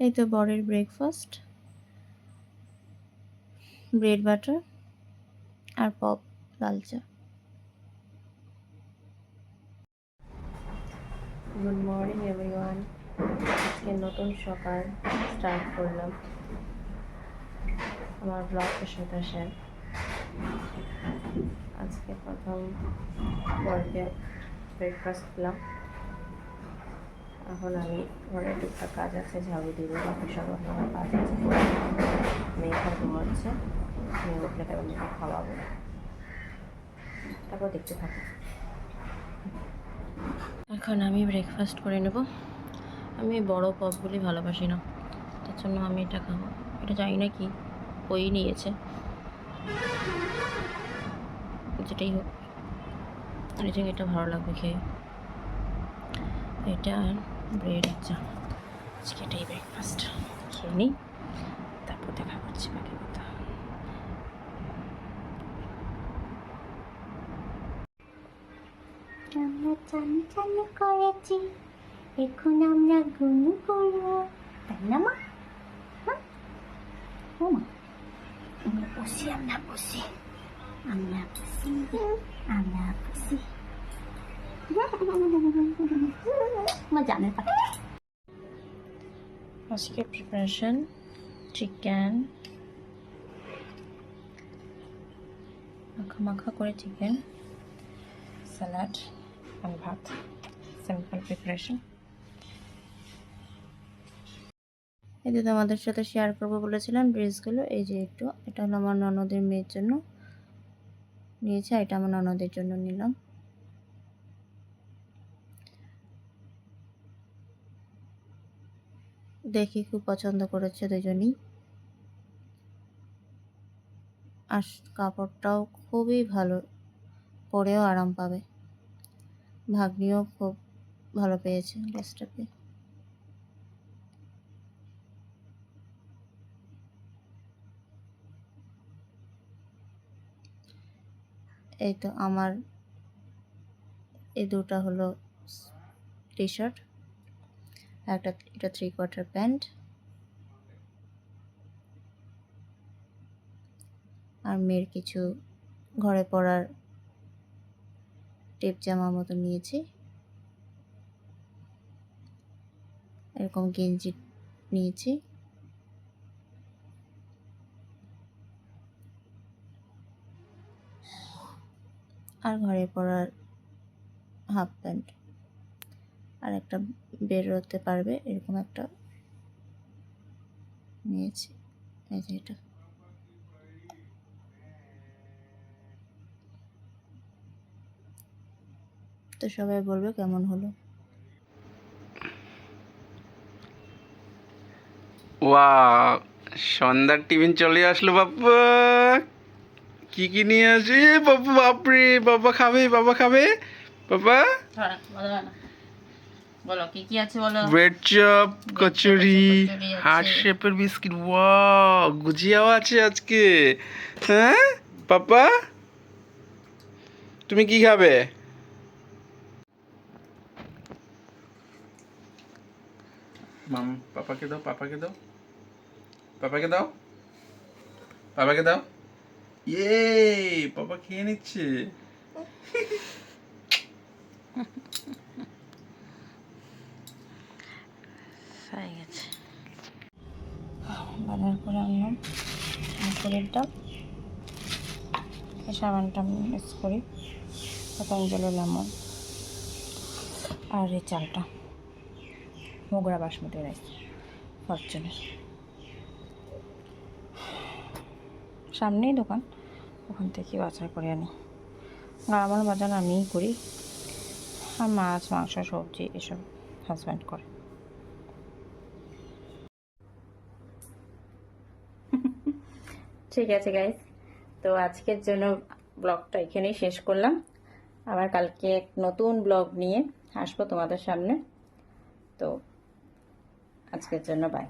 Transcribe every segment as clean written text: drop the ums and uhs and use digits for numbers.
এই তো বরের ব্রেকফাস্ট, ব্রেড বাটার আর পপ, লাল চা। Good morning everyone. আজকে নতুন সকাল স্টার্ট করলাম। আমার ব্লগটার সাথে শেয়ার। আজকে প্রথম বরকে ব্রেকফাস্ট দিলাম। এখন আমি ঘরে টুকটাক কাজ আছে, ঝাড়ু দিব, বাকি সব আমার কাজ আছে। মেয়ে এখন ঘুমাচ্ছে, মেয়ে উঠলে তাকে মেয়েকে খাওয়াবো, তারপর দেখতে থাকো। এখন আমি ব্রেকফাস্ট করে নেব। আমি বড় পপগুলি ভালোবাসি না, তার জন্য আমি এটা খাবো। এটা জানি না কি ওই নিয়েছে, যেটাই হোক আই থিঙ্ক এটা ভালো লাগবে খেয়ে। এটা আর ব্রেড আর চা, আজকে এটাই ব্রেকফাস্ট। খেয়ে নিই, তারপর দেখা করছি বাকি কথা। আমরা চান চান করেছি, এখন আমরা গুন করবো, তাই না মা? ও মা, আমরা বসি, আমরা বসি, আমরা বসি, আমরা বসি। মা জানে পাখি। আজকে প্রিপারেশন চিকেন, মাখা মাখা করে চিকেন, স্যালাড আর ভাত, সিম্পল প্রিপারেশন। এই যে তোমাদের সাথে শেয়ার করবো বলেছিলাম ড্রেসগুলো, এই যে এটা হলো আমার ননদের মেয়ের জন্য নিয়েছি, এটা আমার ননদের জন্য নিলাম। দেখি খুব পছন্দ করেছে দুজনই, আর কাপড়টাও খুবই ভালো, পরেও আরাম পাবে। ভাগ্নিও খুব ভালো পেয়েছে ড্রেসটাকে। এই তো আমার এই দুটা হলো টি শার্ট, এটা 3/4 প্যান্ট, আর মেয়ের কিছু ঘরে পরার টেপ জামা মতো নিয়েছি। এরকম গেঞ্জি নিয়েছি, আর ঘরে পরার হাফ প্যান্ট, আর একটা বেরোতে পারবে এরকম একটা নিয়েছি। এই যে এটা, তো সবাই বলবে কেমন হলো। ওয়াও, সন্ধ্যার টিফিন চলে আসলো বাবা। কি কি নিয়ে আসি বাবা? বাপরে, বাবা খাবে, বাবা খাবে বাবা। বলো কি কি আছে বলো। ব্রেড চপ, কচুরি, কচুরি আছে। হার্ট শেপের বিস্কিট। ওয়াও, গুজিয়াও আছে আজকে। হ্যাঁ পাপা, তুমি কি খাবে? মাম, পাপাকে দাও, পাপাকে দাও, পাপাকে দাও, পাপাকে দাও। ইয়ে, পাপা খেয়ে নিচ্ছে। হয়ে গেছে, বাজার করে আনলাম মুসুরির ডাল, এই সাবানটা মিক্স করি, পতঞ্জলি লেমন, আর এই চালটা মোগরা বাসমতি রাইস ফরচুনের। সামনেই দোকান, ওখান থেকে বাজার করে আনি। আর আমার বাজার আমিই করি, আর মাছ মাংস সবজি এসব হাজব্যান্ড করে। ঠিক আছে গাইস, তো আজকের জন্য ব্লগটা এখানেই শেষ করলাম। আবার কালকে এক নতুন ব্লগ নিয়ে আসবো তোমাদের সামনে। তো আজকের জন্য বাই।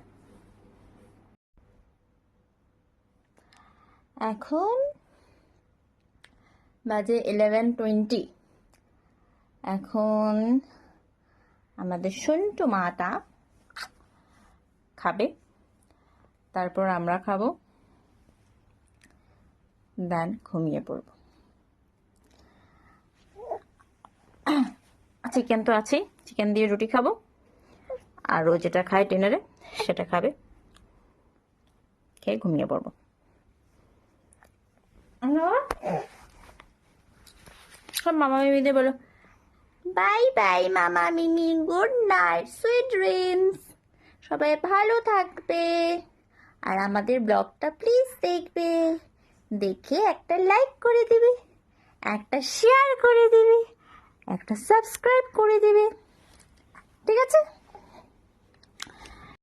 এখন বাজে 11:20। এখন আমাদের সন্টু মাটা খাবে, তারপর আমরা খাবো, দেন ঘুমিয়ে পড়ব। চিকেন তো আছেই, চিকেন দিয়ে রুটি খাবো, আর ও যেটা খায় ডিনারে সেটা খাবে, খেয়ে ঘুমিয়ে পড়বো। সব মামা মিমিদের বলো বাই বাই মামা মিমি, গুড নাইট, সুইট ড্রিমস, সবাই ভালো থাকবে, আর আমাদের ব্লগটা প্লিজ দেখবে, দেখে একটা লাইক করে দিবে, একটা শেয়ার করে দিবে, একটা সাবস্ক্রাইব করে দিবে, ঠিক আছে?